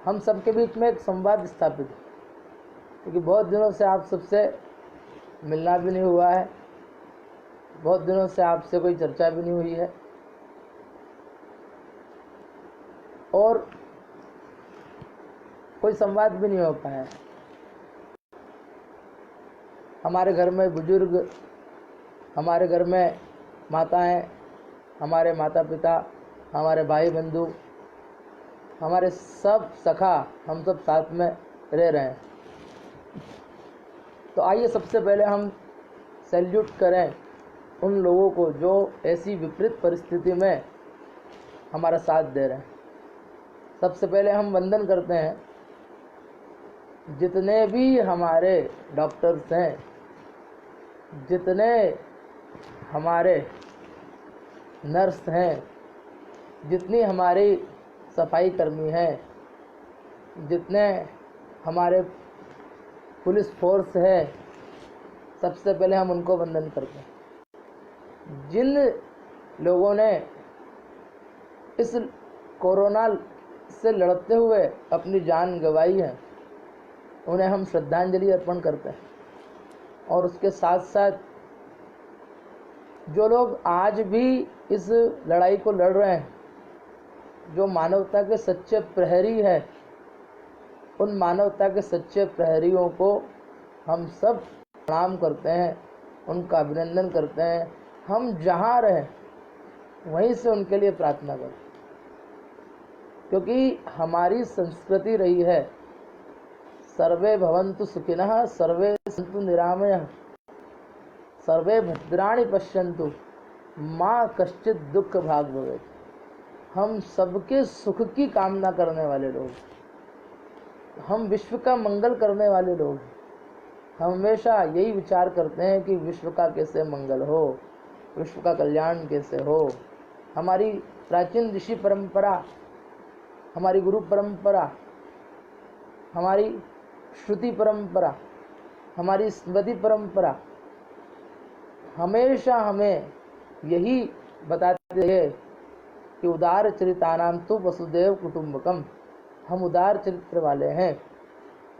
हम सबके बीच में एक संवाद स्थापित है, क्योंकि बहुत दिनों से आप सबसे मिलना भी नहीं हुआ है, बहुत दिनों से आपसे कोई चर्चा भी नहीं हुई है, और कोई संवाद भी नहीं हो पाया। हमारे घर में बुजुर्ग, हमारे घर में माताएं, हमारे माता पिता, हमारे भाई बंधु, हमारे सब सखा, हम सब साथ में रह रहे हैं। तो आइए सबसे पहले हम सैल्यूट करें उन लोगों को जो ऐसी विपरीत परिस्थिति में हमारा साथ दे रहे हैं। सबसे पहले हम वंदन करते हैं जितने भी हमारे डॉक्टर्स हैं, जितने हमारे नर्स हैं, जितनी हमारी सफाई कर्मी हैं, जितने हमारे पुलिस फोर्स है, सबसे पहले हम उनको वंदन करते हैं। जिन लोगों ने इस कोरोना से लड़ते हुए अपनी जान गंवाई है, उन्हें हम श्रद्धांजलि अर्पण करते हैं। और उसके साथ साथ जो लोग आज भी इस लड़ाई को लड़ रहे हैं, जो मानवता के सच्चे प्रहरी हैं, उन मानवता के सच्चे प्रहरियों को हम सब प्रणाम करते हैं, उनका अभिनंदन करते हैं। हम जहाँ रहें वहीं से उनके लिए प्रार्थना करें, क्योंकि हमारी संस्कृति रही है सर्वे भवन्तु सुखिनः, सर्वे सन्तु निरामयः, सर्वे भद्राणि पश्यन्तु, माँ कश्चित् दुःख भाग् भवेत्। हम सबके सुख की कामना करने वाले लोग, हम विश्व का मंगल करने वाले लोग, हम हमेशा यही विचार करते हैं कि विश्व का कैसे मंगल हो, विश्व का कल्याण कैसे हो। हमारी प्राचीन ऋषि परंपरा, हमारी गुरु परंपरा, हमारी श्रुति परंपरा, हमारी स्मृति परंपरा हमेशा हमें यही बताती है कि उदार चरितानां तु वसुदेव कुटुंबकम। हम उदार चरित्र वाले हैं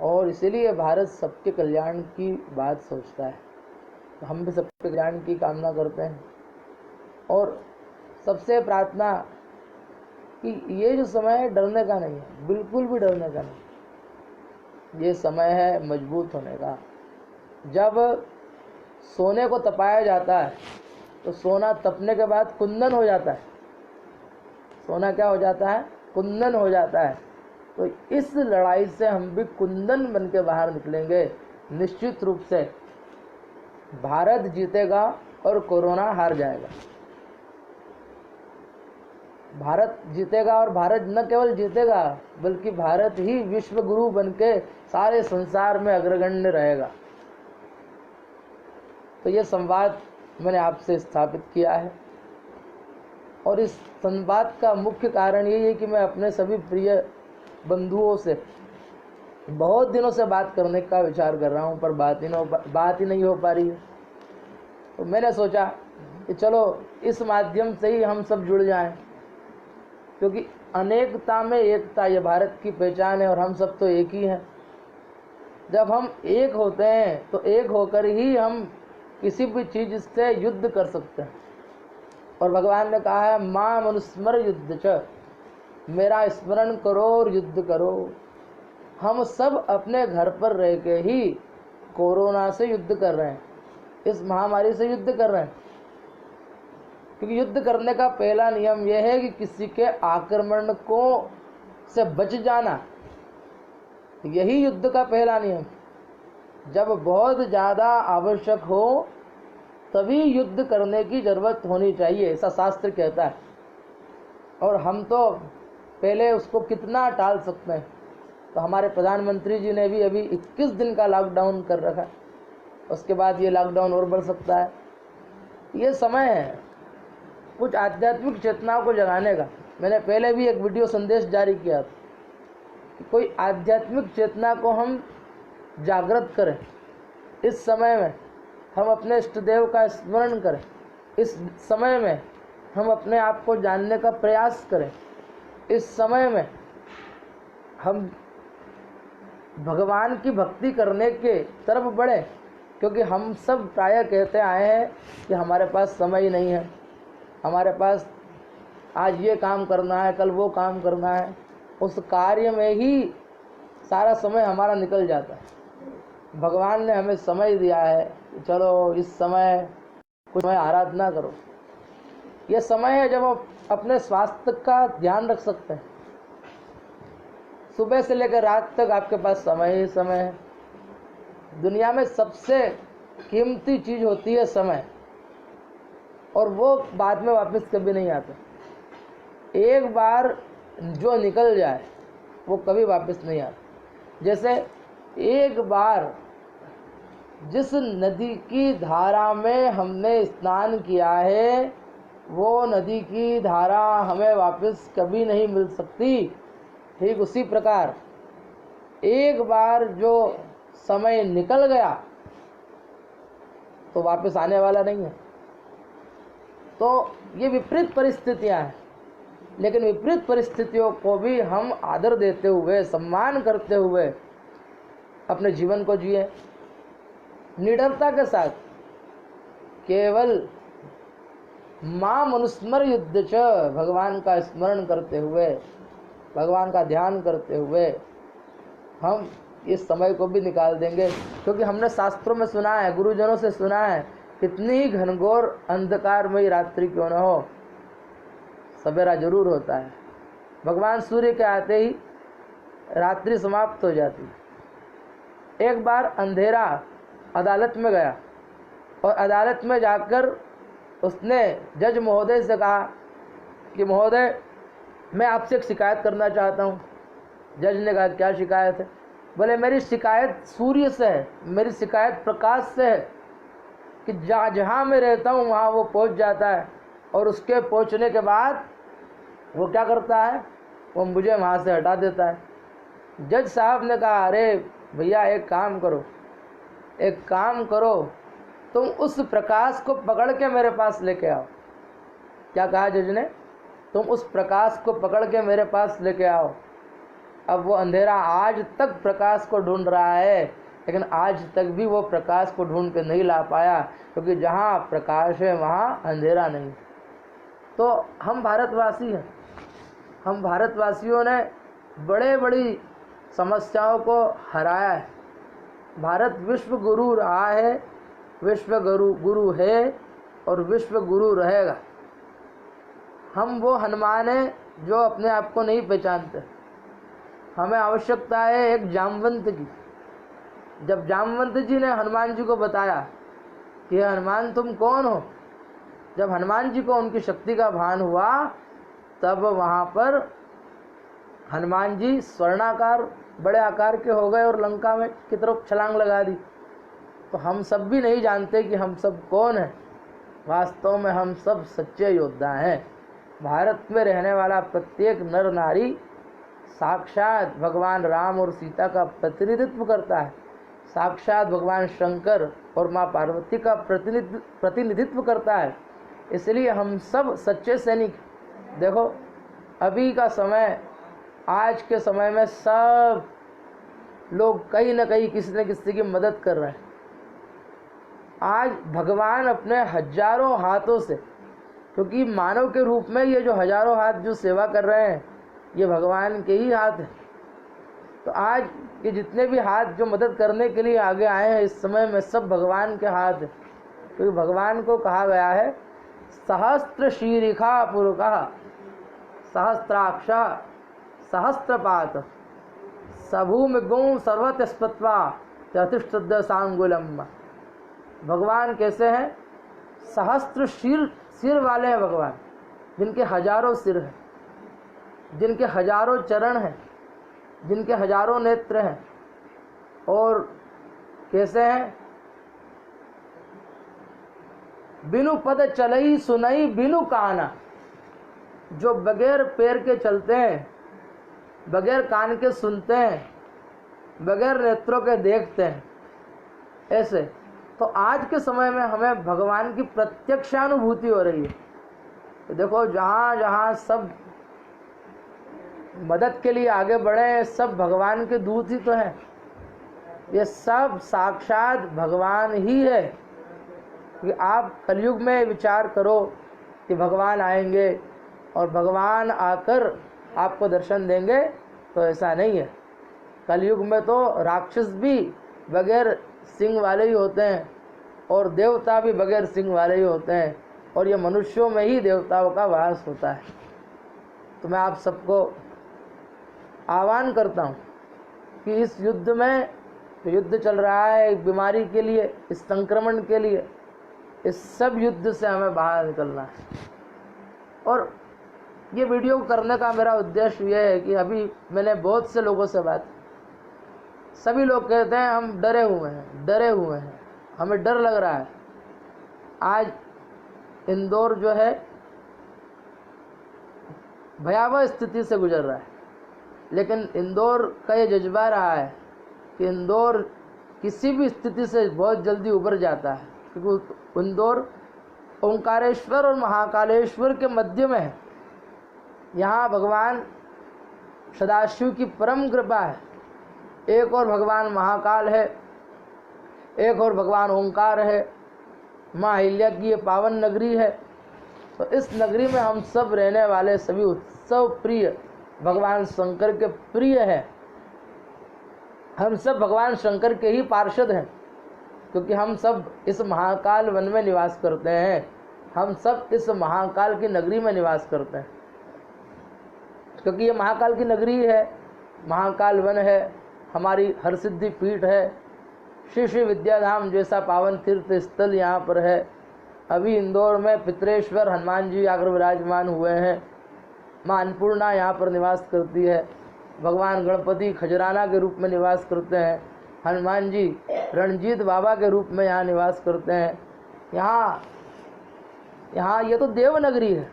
और इसीलिए भारत सबके कल्याण की बात सोचता है। तो हम भी सबके कल्याण की कामना करते हैं और सबसे प्रार्थना कि ये जो समय है डरने का नहीं है, बिल्कुल भी डरने का नहीं। ये समय है मजबूत होने का। जब सोने को तपाया जाता है तो सोना तपने के बाद कुंदन हो जाता है। सोना क्या हो जाता है? कुंदन हो जाता है। तो इस लड़ाई से हम भी कुंदन बन के बाहर निकलेंगे। निश्चित रूप से भारत जीतेगा और कोरोना हार जाएगा। भारत जीतेगा और भारत न केवल जीतेगा बल्कि भारत ही विश्व गुरु बन के सारे संसार में अग्रगण्य रहेगा। तो ये संवाद मैंने आपसे स्थापित किया है और इस संवाद का मुख्य कारण यही है कि मैं अपने सभी प्रिय बंधुओं से बहुत दिनों से बात करने का विचार कर रहा हूँ, पर बात ही नहीं हो पा रही है। तो मैंने सोचा कि चलो इस माध्यम से ही हम सब जुड़ जाएं, क्योंकि अनेकता में एकता ये भारत की पहचान है और हम सब तो एक ही हैं। जब हम एक होते हैं तो एक होकर ही हम किसी भी चीज़ से युद्ध कर सकते हैं। और भगवान ने कहा है मां मनुस्मर युद्ध च, मेरा स्मरण करो और युद्ध करो। हम सब अपने घर पर रह के ही कोरोना से युद्ध कर रहे हैं, इस महामारी से युद्ध कर रहे हैं। क्योंकि युद्ध करने का पहला नियम यह है कि किसी के आक्रमण को से बच जाना, यही युद्ध का पहला नियम। जब बहुत ज़्यादा आवश्यक हो तभी युद्ध करने की ज़रूरत होनी चाहिए, ऐसा शास्त्र कहता है। और हम तो पहले उसको कितना टाल सकते हैं। तो हमारे प्रधानमंत्री जी ने भी अभी 21 दिन का लॉकडाउन कर रखा है, उसके बाद ये लॉकडाउन और बढ़ सकता है। ये समय है कुछ आध्यात्मिक चेतनाओं को जगाने का। मैंने पहले भी एक वीडियो संदेश जारी किया था कि कोई आध्यात्मिक चेतना को हम जागृत करें। इस समय में हम अपने इष्ट देव का स्मरण करें, इस समय में हम अपने आप को जानने का प्रयास करें, इस समय में हम भगवान की भक्ति करने के तरफ बढ़े, क्योंकि हम सब प्रायः कहते आए हैं कि हमारे पास समय ही नहीं है, हमारे पास आज ये काम करना है, कल वो काम करना है, उस कार्य में ही सारा समय हमारा निकल जाता है। भगवान ने हमें समय दिया है, चलो इस समय कुछ समय आराधना करो। ये समय है जब आप अपने स्वास्थ्य का ध्यान रख सकते हैं। सुबह से लेकर रात तक आपके पास समय ही समय है। दुनिया में सबसे कीमती चीज होती है समय, और वो बाद में वापस कभी नहीं आता। एक बार जो निकल जाए वो कभी वापस नहीं आता। जैसे एक बार जिस नदी की धारा में हमने स्नान किया है, वो नदी की धारा हमें वापस कभी नहीं मिल सकती। ठीक उसी प्रकार एक बार जो समय निकल गया तो वापस आने वाला नहीं है। तो ये विपरीत परिस्थितियां हैं, लेकिन विपरीत परिस्थितियों को भी हम आदर देते हुए, सम्मान करते हुए अपने जीवन को जिए निडरता के साथ। केवल मां मनुस्मर युद्ध च, भगवान का स्मरण करते हुए, भगवान का ध्यान करते हुए हम इस समय को भी निकाल देंगे। क्योंकि हमने शास्त्रों में सुना है, गुरुजनों से सुना है, कितनी ही घनघोर अंधकारमयी रात्रि क्यों न हो, सवेरा जरूर होता है। भगवान सूर्य के आते ही रात्रि समाप्त हो जाती। एक बार अंधेरा अदालत में गया और अदालत में जाकर उसने जज महोदय से कहा कि महोदय, मैं आपसे एक शिकायत करना चाहता हूँ। जज ने कहा, क्या शिकायत है? बोले, मेरी शिकायत सूर्य से है, मेरी शिकायत प्रकाश से है कि जहाँ मैं रहता हूँ वहाँ वो पहुँच जाता है, और उसके पहुँचने के बाद वो क्या करता है, वो मुझे वहाँ से हटा देता है। जज साहब ने कहा, अरे भैया एक काम करो, तुम उस प्रकाश को पकड़ के मेरे पास लेके आओ। क्या कहा जज ने? तुम उस प्रकाश को पकड़ के मेरे पास लेके आओ। अब वो अंधेरा आज तक प्रकाश को ढूंढ रहा है, लेकिन आज तक भी वो प्रकाश को ढूंढ के नहीं ला पाया, क्योंकि जहाँ प्रकाश है वहाँ अंधेरा नहीं। तो हम भारतवासी हैं, हम भारतवासियों ने बड़े बड़ी समस्याओं को हराया है। भारत विश्व गुरु रहा है, विश्व गुरु है और विश्व गुरु रहेगा। हम वो हनुमान हैं जो अपने आप को नहीं पहचानते। हमें आवश्यकता है एक जामवंत की। जब जामवंत जी ने हनुमान जी को बताया कि हनुमान तुम कौन हो, जब हनुमान जी को उनकी शक्ति का भान हुआ, तब वहाँ पर हनुमान जी स्वर्णाकार बड़े आकार के हो गए और लंका में की तरफ छलांग लगा दी। तो हम सब भी नहीं जानते कि हम सब कौन हैं। वास्तव में हम सब सच्चे योद्धा हैं। भारत में रहने वाला प्रत्येक नर नारी साक्षात भगवान राम और सीता का प्रतिनिधित्व करता है, साक्षात भगवान शंकर और माँ पार्वती का प्रतिनिधित्व करता है। इसलिए हम सब सच्चे सैनिक। देखो अभी का समय, आज के समय में सब लोग कहीं न कहीं किसी न किसी की मदद कर रहे हैं। आज भगवान अपने हजारों हाथों से, क्योंकि मानव के रूप में ये जो हजारों हाथ जो सेवा कर रहे हैं, ये भगवान के ही हाथ हैं। तो आज ये जितने भी हाथ जो मदद करने के लिए आगे आए हैं इस समय में, सब भगवान के हाथ हैं। क्योंकि भगवान को कहा गया है, सहस्त्र शीरिखा पुरुषः सहस्त्राक्ष सहस्त्रपात सभूमि गुण सर्वतस्पत्वा चतुष्टद सांगुलम। भगवान कैसे हैं? सहस्त्र सिर वाले हैं भगवान, जिनके हजारों सिर हैं, जिनके हजारों चरण हैं, जिनके हजारों नेत्र हैं। और कैसे हैं? बिनु पद चलई सुनई बिनु काना। जो बगैर पैर के चलते हैं, बगैर कान के सुनते हैं, बगैर नेत्रों के देखते हैं, ऐसे। तो आज के समय में हमें भगवान की प्रत्यक्षानुभूति हो रही है। तो देखो जहाँ जहाँ सब मदद के लिए आगे बढ़े, सब भगवान के दूत ही तो हैं। ये सब साक्षात भगवान ही है। कि आप कलयुग में विचार करो कि भगवान आएंगे और भगवान आकर आपको दर्शन देंगे, तो ऐसा नहीं है। कलयुग में तो राक्षस भी बगैर सिंह वाले ही होते हैं और देवता भी बगैर सिंह वाले ही होते हैं, और ये मनुष्यों में ही देवताओं का वास होता है। तो मैं आप सबको आह्वान करता हूँ कि इस युद्ध में, जो युद्ध चल रहा है एक बीमारी के लिए, इस संक्रमण के लिए, इस सब युद्ध से हमें बाहर निकलना है। और ये वीडियो करने का मेरा उद्देश्य यह है कि अभी मैंने बहुत से लोगों से बात, सभी लोग कहते हैं हम डरे हुए हैं, हमें डर लग रहा है। आज इंदौर जो है भयावह स्थिति से गुजर रहा है, लेकिन इंदौर का ये जज्बा रहा है कि इंदौर किसी भी स्थिति से बहुत जल्दी उभर जाता है, क्योंकि इंदौर ओंकारेश्वर और महाकालेश्वर के मध्य में है। यहाँ भगवान सदाशिव की परम कृपा है। एक और भगवान महाकाल है, एक और भगवान ओंकार है, माँ अहिल्या की ये पावन नगरी है। तो इस नगरी में हम सब रहने वाले सभी उत्सव प्रिय भगवान शंकर के प्रिय हैं। हम सब भगवान शंकर के ही पार्षद हैं, क्योंकि हम सब इस महाकाल वन में निवास करते हैं। हम सब इस महाकाल की नगरी में निवास करते हैं, क्योंकि ये महाकाल की नगरी है, महाकाल वन है, हमारी हरसिद्धि पीठ है। श्री श्री विद्याधाम जैसा पावन तीर्थ स्थल यहाँ पर है। अभी इंदौर में पितरेश्वर हनुमान जी आकर विराजमान हुए हैं। माँ अन्नपूर्णा यहाँ पर निवास करती है। भगवान गणपति खजराना के रूप में निवास करते हैं। हनुमान जी रणजीत बाबा के रूप में यहाँ निवास करते हैं। यहाँ ये तो देवनगरी है,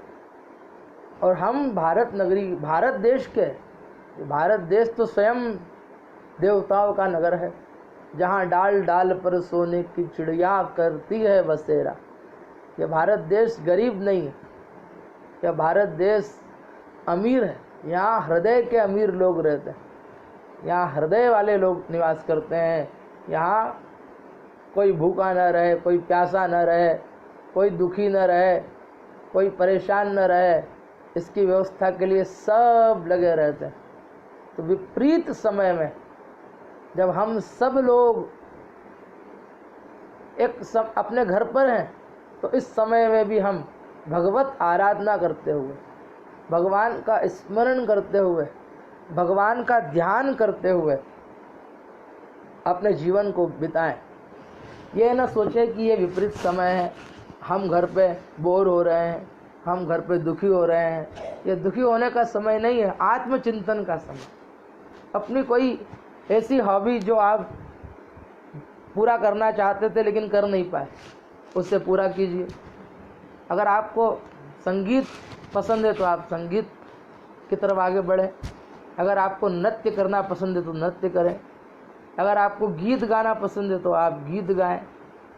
और हम भारत नगरी, भारत देश के, भारत देश तो स्वयं देवताओं का नगर है, जहाँ डाल डाल पर सोने की चिड़िया करती है बसेरा। यह भारत देश गरीब नहीं है, यह भारत देश अमीर है। यहाँ हृदय के अमीर लोग रहते हैं, यहाँ हृदय वाले लोग निवास करते हैं। यहाँ कोई भूखा न रहे, कोई प्यासा न रहे, कोई दुखी न रहे, कोई परेशान न रहे, इसकी व्यवस्था के लिए सब लगे रहते हैं। तो विपरीत समय में जब हम सब लोग अपने घर पर हैं, तो इस समय में भी हम भगवत आराधना करते हुए, भगवान का स्मरण करते हुए, भगवान का ध्यान करते हुए अपने जीवन को बिताएं। ये ना सोचें कि ये विपरीत समय है, हम घर पे बोर हो रहे हैं, हम घर पे दुखी हो रहे हैं। ये दुखी होने का समय नहीं है, आत्मचिंतन का समय। अपनी कोई ऐसी हॉबी जो आप पूरा करना चाहते थे लेकिन कर नहीं पाए, उससे पूरा कीजिए। अगर आपको संगीत पसंद है तो आप संगीत की तरफ आगे बढ़ें। अगर आपको नृत्य करना पसंद है तो नृत्य करें। अगर आपको गीत गाना पसंद है तो आप गीत गाएं।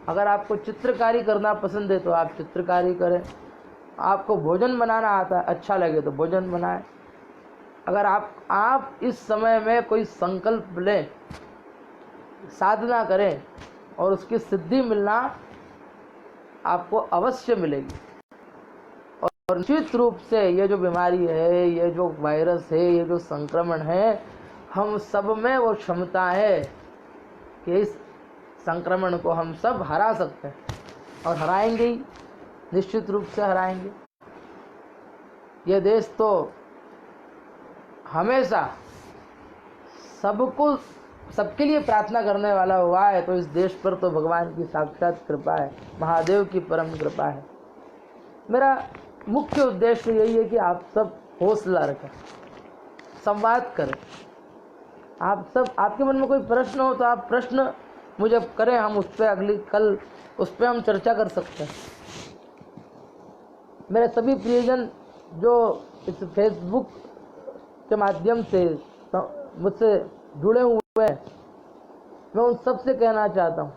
अगर आपको चित्रकारी करना पसंद है तो आप चित्रकारी करें। आपको भोजन बनाना आता है, अच्छा लगे तो भोजन बनाएं। अगर आप इस समय में कोई संकल्प लें, साधना करें, और उसकी सिद्धि मिलना आपको अवश्य मिलेगी। और निश्चित रूप से ये जो बीमारी है, ये जो वायरस है, ये जो संक्रमण है, हम सब में वो क्षमता है कि इस संक्रमण को हम सब हरा सकते हैं, और हराएंगे ही, निश्चित रूप से हराएंगे। ये देश तो हमेशा सबको, सबके लिए प्रार्थना करने वाला हुआ है, तो इस देश पर तो भगवान की साक्षात कृपा है, महादेव की परम कृपा है। मेरा मुख्य उद्देश्य यही है कि आप सब हौसला रखें, संवाद करें। आप सब, आपके मन में कोई प्रश्न हो तो आप प्रश्न मुझे करें, हम उस पर कल उस पर हम चर्चा कर सकते हैं। मेरे सभी प्रियजन जो इस फेसबुक के माध्यम से मुझसे जुड़े हुए हैं, मैं उन सब से कहना चाहता हूँ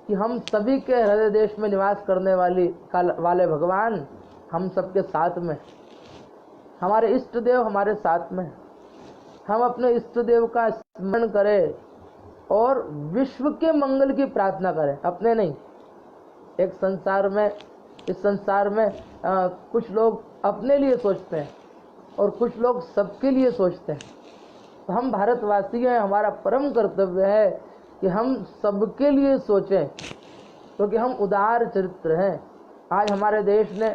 कि हम सभी के हृदय देश में निवास करने वाले भगवान हम सबके साथ में। हमारे इष्ट देव हमारे साथ में, हम अपने इष्ट देव का स्मरण करें और विश्व के मंगल की प्रार्थना करें, अपने नहीं। एक संसार में, इस संसार में कुछ लोग अपने लिए सोचते हैं और कुछ लोग सबके लिए सोचते हैं। तो हम भारतवासी हैं, हमारा परम कर्तव्य है कि हम सबके लिए सोचें, क्योंकि हम उदार चरित्र हैं। आज हमारे देश ने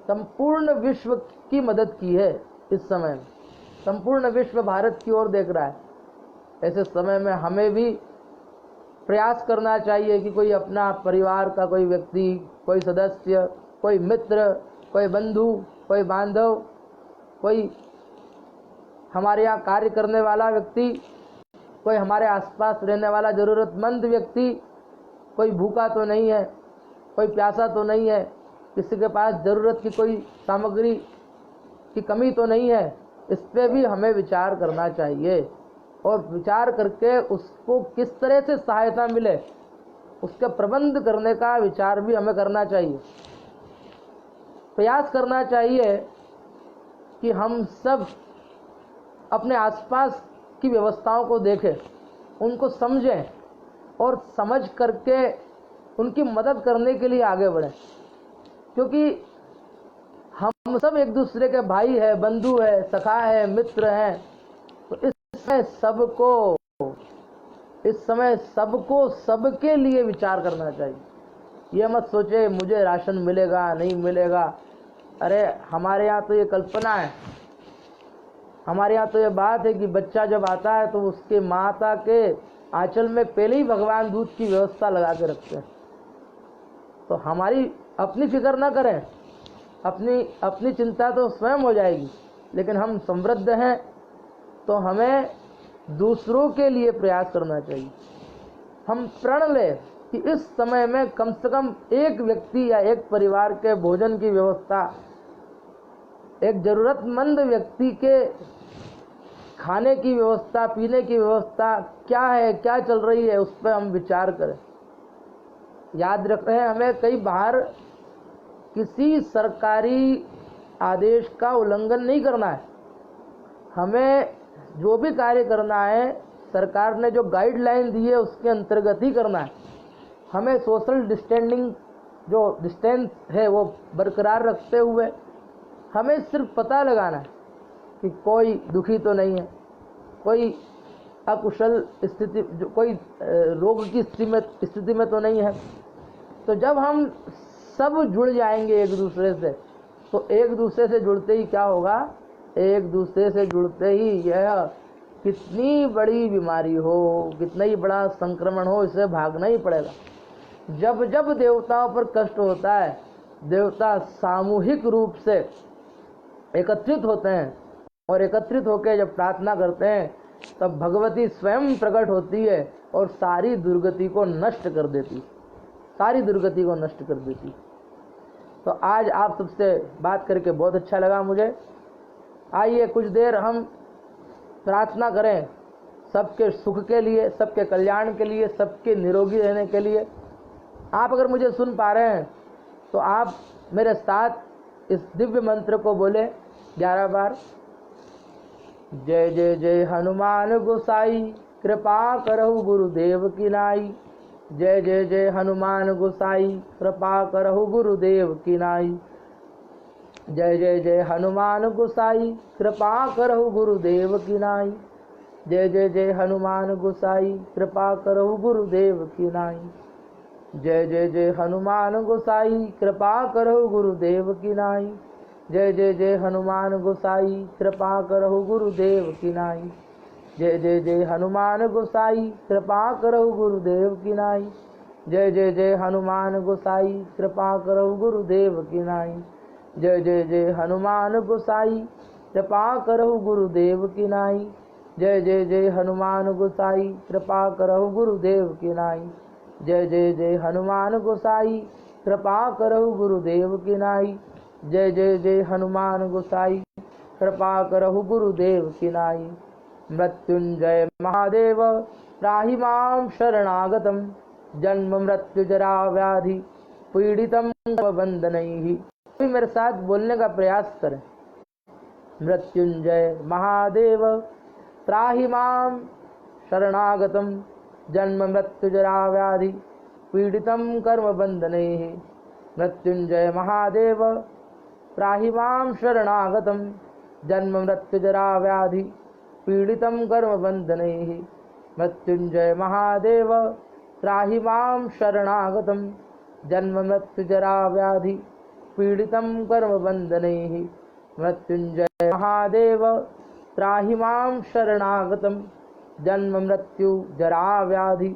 संपूर्ण विश्व की मदद की है। इस समय संपूर्ण विश्व भारत की ओर देख रहा है। ऐसे समय में हमें भी प्रयास करना चाहिए कि कोई अपना परिवार का कोई व्यक्ति, कोई सदस्य, कोई मित्र, कोई बंधु, कोई बांधव, कोई हमारे यहाँ कार्य करने वाला व्यक्ति, कोई हमारे आसपास रहने वाला ज़रूरतमंद व्यक्ति, कोई भूखा तो नहीं है, कोई प्यासा तो नहीं है, किसी के पास ज़रूरत की कोई सामग्री की कमी तो नहीं है। इस पे भी हमें विचार करना चाहिए और विचार करके उसको किस तरह से सहायता मिले उसके प्रबंध करने का विचार भी हमें करना चाहिए। प्रयास करना चाहिए कि हम सब अपने आसपास की व्यवस्थाओं को देखें, उनको समझें और समझ करके उनकी मदद करने के लिए आगे बढ़ें, क्योंकि हम सब एक दूसरे के भाई है, बंधु है, सखा है, मित्र हैं। तो इस समय सबको सबके लिए विचार करना चाहिए। ये मत सोचे मुझे राशन मिलेगा नहीं मिलेगा। अरे हमारे यहाँ तो ये कल्पना है, हमारे यहाँ तो ये बात है कि बच्चा जब आता है तो उसके माता के आंचल में पहले ही भगवान दूध की व्यवस्था लगा के रखते हैं। तो हमारी अपनी फिक्र ना करें, अपनी चिंता तो स्वयं हो जाएगी, लेकिन हम समृद्ध हैं तो हमें दूसरों के लिए प्रयास करना चाहिए। हम प्रण लें कि इस समय में कम से कम एक व्यक्ति या एक परिवार के भोजन की व्यवस्था, एक ज़रूरतमंद व्यक्ति के खाने की व्यवस्था, पीने की व्यवस्था क्या है, क्या चल रही है, उस पर हम विचार करें। याद रखें, हमें कई बार किसी सरकारी आदेश का उल्लंघन नहीं करना है। हमें जो भी कार्य करना है सरकार ने जो गाइडलाइन दी है उसके अंतर्गत ही करना है। हमें सोशल डिस्टेंसिंग, जो डिस्टेंस है वो बरकरार रखते हुए हमें सिर्फ पता लगाना है कि कोई दुखी तो नहीं है, कोई अकुशल स्थिति, जो कोई रोग की स्थिति में तो नहीं है। तो जब हम सब जुड़ जाएंगे एक दूसरे से, तो एक दूसरे से जुड़ते ही क्या होगा, एक दूसरे से जुड़ते ही यह कितनी बड़ी बीमारी हो, कितना ही बड़ा संक्रमण हो, इसे भागना ही पड़ेगा। जब जब देवताओं पर कष्ट होता है, देवता सामूहिक रूप से एकत्रित होते हैं और एकत्रित होकर जब प्रार्थना करते हैं तब भगवती स्वयं प्रकट होती है और सारी दुर्गति को नष्ट कर देती, सारी दुर्गति को नष्ट कर देती। तो आज आप सबसे बात करके बहुत अच्छा लगा मुझे। आइए कुछ देर हम प्रार्थना करें सबके सुख के लिए, सबके कल्याण के लिए, सबके निरोगी रहने के लिए। आप अगर मुझे सुन पा रहे हैं तो आप मेरे साथ इस दिव्य मंत्र को बोले 11 बार। जय जय जय हनुमान गोसाई, कृपा करहु गुरुदेव की नाई। जय जय जय हनुमान गोसाई, कृपा करहु गुरुदेव की नाई। जय जय जय हनुमान गोसाई, कृपा करहु गुरुदेव की नाई। जय जय जय हनुमान गोसाई, कृपा करहु गुरुदेव की नाई। जय जय जय हनुमान गोसाई, कृपा करहु गुरुदेव की नाई। जय जय जय हनुमान गोसाई, कृपा करहु गुरुदेव की नाई। जय जय जय हनुमान गोसाई, कृपा करहु गुरुदेव की नाई। जय जय जय हनुमान गोसाई, कृपा करहु गुरुदेव की नाई। जय जय जय हनुमान गोसाई, कृपा करहु गुरुदेव की नाई। जय जय जय हनुमान गोसाई, कृपा करहु गुरुदेव की नाई। जय जय जय हनुमान गोसाई, कृपा करहु गुरुदेव की नाई। जय जय जय हनुमान गोसाई, कृपा करहु गुरुदेव की नाई। मृत्युंजय महादेव त्राहि मां शरणागतम, जन्म मृत्यु जरा व्याधि पीड़ितम वंदनैहि। मेरे साथ बोलने का प्रयास करें। मृत्युंजय महादेव त्राहि मां शरणागतं जन्म मृत्युजरा व्याधि पीडितं कर्मबन्धनैः। मृत्युंजय महादेव त्राहि मां शरणागतं जन्म मृत्युजरा व्याधि पीडितं कर्मबन्धनैः। मृत्युंजय महादेव त्राहि मां शरणागतं जन्म मृत्युजरा व्याधि पीडितं कर्मबन्धनैः। मृत्युंजय महादेव त्राहि मां शरणागतं जन्म मृत्युजरा व्याधि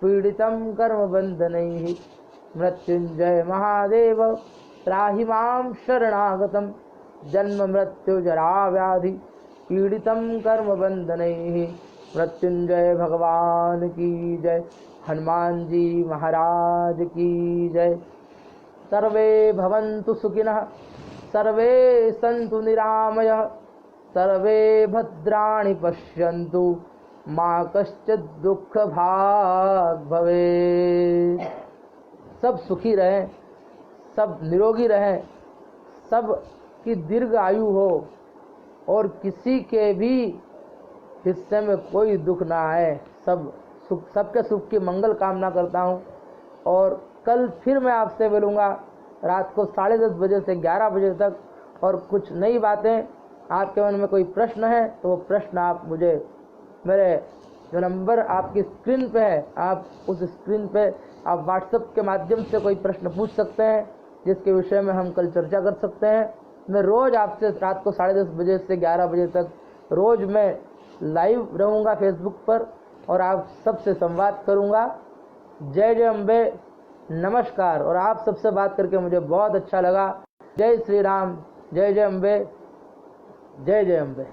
पीडितं कर्मबन्धनैः। मृत्युंजय महादेव त्राहि मां शरणागतं जन्म मृत्युजरा व्याधि पीडितं कर्मबन्धनैः। मृत्युंजय भगवान की जय, हनुमान जी महाराज की जय। सर्वे भवन्तु सुखिनः, सर्वे सन्तु निरामयः, सर्वे भद्राणि पश्यन्तु मा कश्चित् दुःखभाग् भवेत्। सब सुखी रहें, सब निरोगी रहें, सब की दीर्घ आयु हो और किसी के भी हिस्से में कोई दुख ना आए। सबके सुख की मंगल कामना करता हूँ। और कल फिर मैं आपसे मिलूँगा रात को 10:30 बजे से 11 बजे तक, और कुछ नई बातें। आपके मन में कोई प्रश्न है तो वो प्रश्न आप मुझे, मेरे जो नंबर आपकी स्क्रीन पे है, आप उस स्क्रीन पे आप व्हाट्सएप के माध्यम से कोई प्रश्न पूछ सकते हैं, जिसके विषय में हम कल चर्चा कर सकते हैं। मैं रोज़ आपसे रात को 10:30 बजे से 11 बजे तक रोज़ मैं लाइव रहूँगा फेसबुक पर और आप सबसे संवाद करूँगा। जय जय अम्बे, नमस्कार। और आप सबसे बात करके मुझे बहुत अच्छा लगा। जय श्री राम, जय जय अम्बे, जय जय अम्बे।